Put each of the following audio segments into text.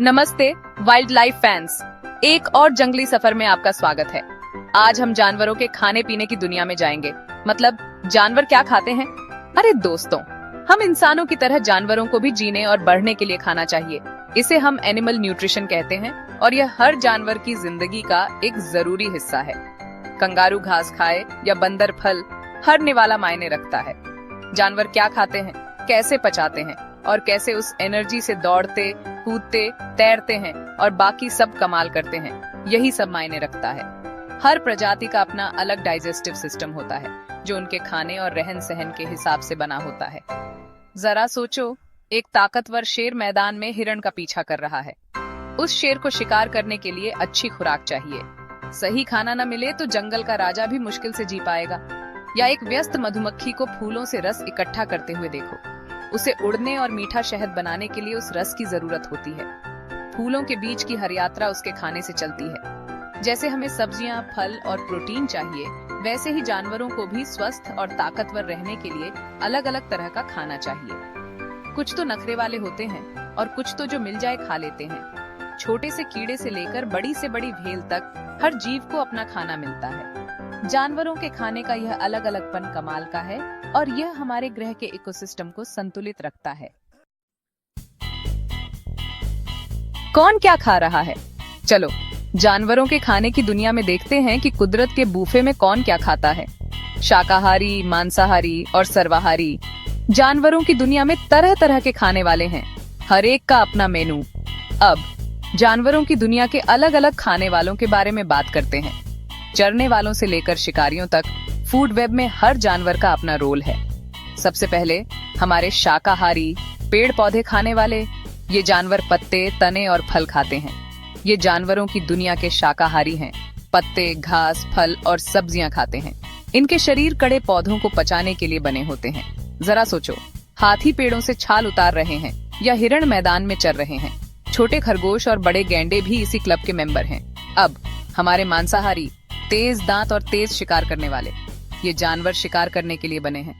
नमस्ते wild life fans, एक और जंगली सफर में आपका स्वागत है। आज हम जानवरों के खाने पीने की दुनिया में जाएंगे। मतलब जानवर क्या खाते हैं? अरे दोस्तों, हम इंसानों की तरह जानवरों को भी जीने और बढ़ने के लिए खाना चाहिए। इसे हम एनिमल न्यूट्रिशन कहते हैं और यह हर जानवर की जिंदगी का एक जरूरी हिस्सा है। कंगारू घास खाए या बंदर फल, हर निवाला मायने रखता है। जानवर क्या खाते हैं, कैसे पचाते हैं और कैसे उस एनर्जी से दौड़ते, कूदते, तैरते हैं और बाकी सब कमाल करते हैं, यही सब मायने रखता है। हर प्रजाति का अपना अलग डाइजेस्टिव सिस्टम होता है जो उनके खाने और रहन सहन के हिसाब से बना होता है। जरा सोचो, एक ताकतवर शेर मैदान में हिरण का पीछा कर रहा है। उस शेर को शिकार करने के लिए अच्छी खुराक चाहिए। सही खाना न मिले तो जंगल का राजा भी मुश्किल से जी पाएगा। या एक व्यस्त मधुमक्खी को फूलों से रस इकट्ठा करते हुए देखो। उसे उड़ने और मीठा शहद बनाने के लिए उस रस की जरूरत होती है। फूलों के बीच की हर यात्रा उसके खाने से चलती है। जैसे हमें सब्जियां, फल और प्रोटीन चाहिए, वैसे ही जानवरों को भी स्वस्थ और ताकतवर रहने के लिए अलग अलग तरह का खाना चाहिए। कुछ तो नखरे वाले होते हैं और कुछ तो जो मिल जाए खा लेते हैं। छोटे से कीड़े से लेकर बड़ी से बड़ी भेल तक हर जीव को अपना खाना मिलता है। जानवरों के खाने का यह अलग अलगपन कमाल का है और यह हमारे ग्रह के इकोसिस्टम को संतुलित रखता है। कौन क्या खा रहा है? चलो जानवरों के खाने की दुनिया में देखते हैं कि कुदरत के बूफे में कौन क्या खाता है। शाकाहारी, मांसाहारी और सर्वाहारी जानवरों की दुनिया में तरह तरह के खाने वाले हैं, हर एक का अपना मेनू। अब जानवरों की दुनिया के अलग अलग खाने वालों के बारे में बात करते हैं। चरने वालों से लेकर शिकारियों तक फूड वेब में हर जानवर का अपना रोल है। सबसे पहले हमारे शाकाहारी, पेड़ पौधे खाने वाले। ये जानवर पत्ते, तने और फल खाते हैं। ये जानवरों की दुनिया के शाकाहारी हैं। पत्ते, घास, फल और सब्जियां खाते हैं। इनके शरीर कड़े पौधों को पचाने के लिए बने होते हैं। जरा सोचो, हाथी पेड़ों से छाल उतार रहे हैं या हिरण मैदान में चर रहे हैं। छोटे खरगोश और बड़े गैंडे भी इसी क्लब के मेंबर हैं। अब हमारे मांसाहारी, तेज दांत और तेज शिकार करने वाले। ये जानवर शिकार करने के लिए बने हैं।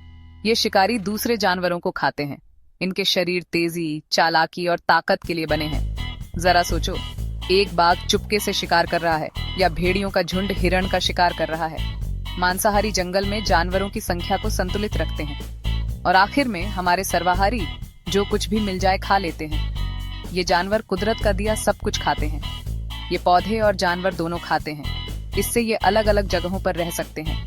ये शिकारी दूसरे जानवरों को खाते हैं। इनके शरीर तेजी, चालाकी और ताकत के लिए बने हैं। जरा सोचो, एक बाघ चुपके से शिकार कर रहा है या भेड़ियों का झुंड हिरण का शिकार कर रहा है। मांसाहारी जंगल में जानवरों की संख्या को संतुलित रखते हैं। और आखिर में हमारे सर्वाहारी, जो कुछ भी मिल जाए खा लेते हैं। ये जानवर कुदरत का दिया सब कुछ खाते हैं। ये पौधे और जानवर दोनों खाते हैं। इससे ये अलग अलग जगहों पर रह सकते हैं।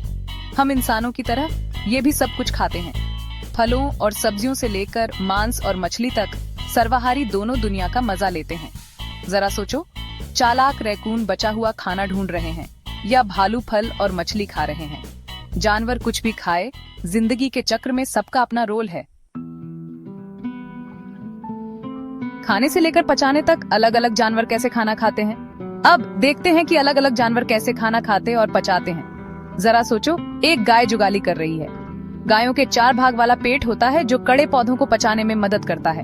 हम इंसानों की तरह ये भी सब कुछ खाते हैं। फलों और सब्जियों से लेकर मांस और मछली तक सर्वाहारी दोनों दुनिया का मजा लेते हैं। जरा सोचो, चालाक रैकून बचा हुआ खाना ढूंढ रहे हैं या भालू फल और मछली खा रहे हैं। जानवर कुछ भी खाए, जिंदगी के चक्र में सबका अपना रोल है। खाने से लेकर पचाने तक अलग अलग जानवर कैसे खाना खाते हैं। अब देखते हैं कि अलग अलग जानवर कैसे खाना खाते और पचाते हैं। जरा सोचो, एक गाय जुगाली कर रही है। गायों के 4 भाग वाला पेट होता है जो कड़े पौधों को पचाने में मदद करता है।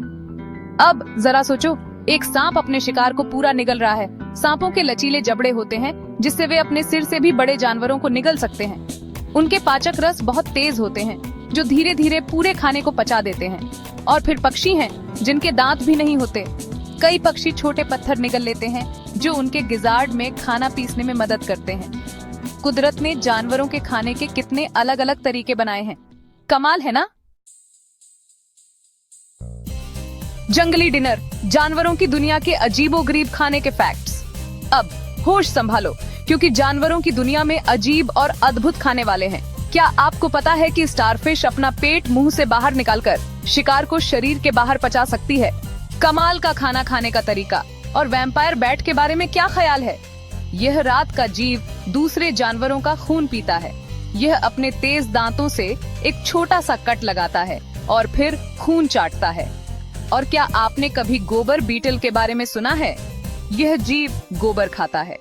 अब जरा सोचो, एक सांप अपने शिकार को पूरा निगल रहा है। सांपों के लचीले जबड़े होते हैं जिससे वे अपने सिर से भी बड़े जानवरों को निगल सकते हैं। उनके पाचक रस बहुत तेज होते हैं जो धीरे धीरे पूरे खाने को पचा देते हैं। और फिर पक्षी हैं जिनके दांत भी नहीं होते। कई पक्षी छोटे पत्थर निगल लेते हैं जो उनके गिजार्ड में खाना पीसने में मदद करते हैं। कुदरत ने जानवरों के खाने के कितने अलग अलग तरीके बनाए हैं, कमाल है ना। जंगली डिनर, जानवरों की दुनिया के अजीबोगरीब खाने के फैक्ट्स। अब होश संभालो, क्योंकि जानवरों की दुनिया में अजीब और अद्भुत खाने वाले हैं। क्या आपको पता है कि स्टारफिश अपना पेट मुंह से बाहर निकालकर शिकार को शरीर के बाहर पचा सकती है? कमाल का खाना खाने का तरीका। और वैम्पायर बैट के बारे में क्या ख्याल है? यह रात का जीव दूसरे जानवरों का खून पीता है। यह अपने तेज दांतों से एक छोटा सा कट लगाता है और फिर खून चाटता है। और क्या आपने कभी गोबर बीटल के बारे में सुना है? यह जीव गोबर खाता है।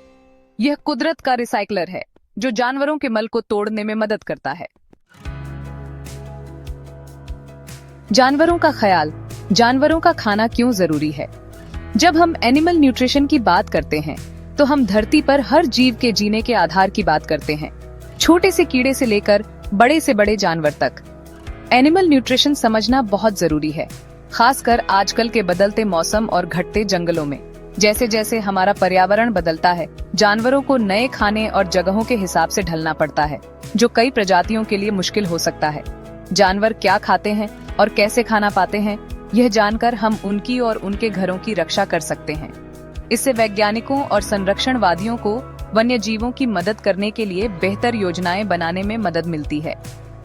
यह कुदरत का रिसाइकलर है जो जानवरों के मल को तोड़ने में मदद करता है। जानवरों का ख्याल, जानवरों का खाना क्यों जरूरी है? जब हम एनिमल न्यूट्रिशन की बात करते हैं तो हम धरती पर हर जीव के जीने के आधार की बात करते हैं, छोटे से कीड़े से लेकर बड़े से बड़े जानवर तक। एनिमल न्यूट्रिशन समझना बहुत जरूरी है, खासकर आजकल के बदलते मौसम और घटते जंगलों में। जैसे जैसे हमारा पर्यावरण बदलता है, जानवरों को नए खाने और जगहों के हिसाब से ढलना पड़ता है, जो कई प्रजातियों के लिए मुश्किल हो सकता है। जानवर क्या खाते हैं और कैसे खाना पाते हैं, यह जानकर हम उनकी और उनके घरों की रक्षा कर सकते हैं। इससे वैज्ञानिकों और संरक्षणवादियों को वन्य जीवों की मदद करने के लिए बेहतर योजनाएं बनाने में मदद मिलती है,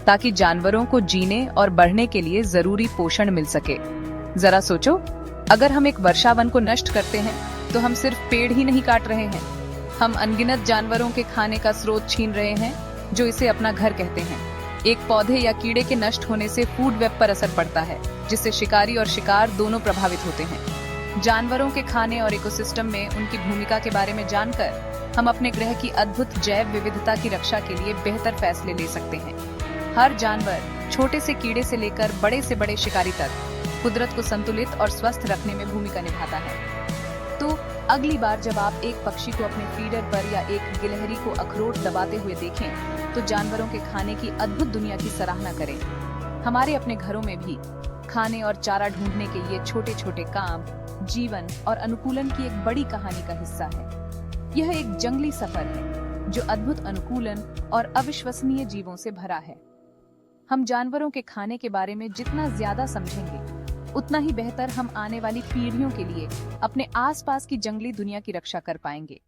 ताकि जानवरों को जीने और बढ़ने के लिए जरूरी पोषण मिल सके। जरा सोचो, अगर हम एक वर्षावन को नष्ट करते हैं तो हम सिर्फ पेड़ ही नहीं काट रहे हैं, हम अनगिनत जानवरों के खाने का स्रोत छीन रहे हैं, जो इसे अपना घर कहते हैं। एक पौधे या कीड़े के नष्ट होने से फूड वेब पर असर पड़ता है, जिससे शिकारी और शिकार दोनों प्रभावित होते हैं। जानवरों के खाने और इकोसिस्टम में उनकी भूमिका के बारे में जानकर हम अपने ग्रह की अद्भुत जैव विविधता की रक्षा के लिए बेहतर फैसले ले सकते हैं। हर जानवर, छोटे से कीड़े से लेकर बड़े से बड़े शिकारी तक, कुदरत को संतुलित और स्वस्थ रखने में भूमिका निभाता है। तो अगली बार जब आप एक पक्षी को अपने फीडर पर या एक गिलहरी को अखरोट दबाते हुए देखें, तो जानवरों के खाने की अद्भुत दुनिया की सराहना करें। हमारे अपने घरों में भी खाने और चारा ढूंढने के ये छोटे छोटे काम जीवन और अनुकूलन की एक बड़ी कहानी का हिस्सा है। यह एक जंगली सफर है जो अद्भुत अनुकूलन और अविश्वसनीय जीवों से भरा है। हम जानवरों के खाने के बारे में जितना ज्यादा समझेंगे, उतना ही बेहतर हम आने वाली पीढ़ियों के लिए अपने आसपास की जंगली दुनिया की रक्षा कर पाएंगे।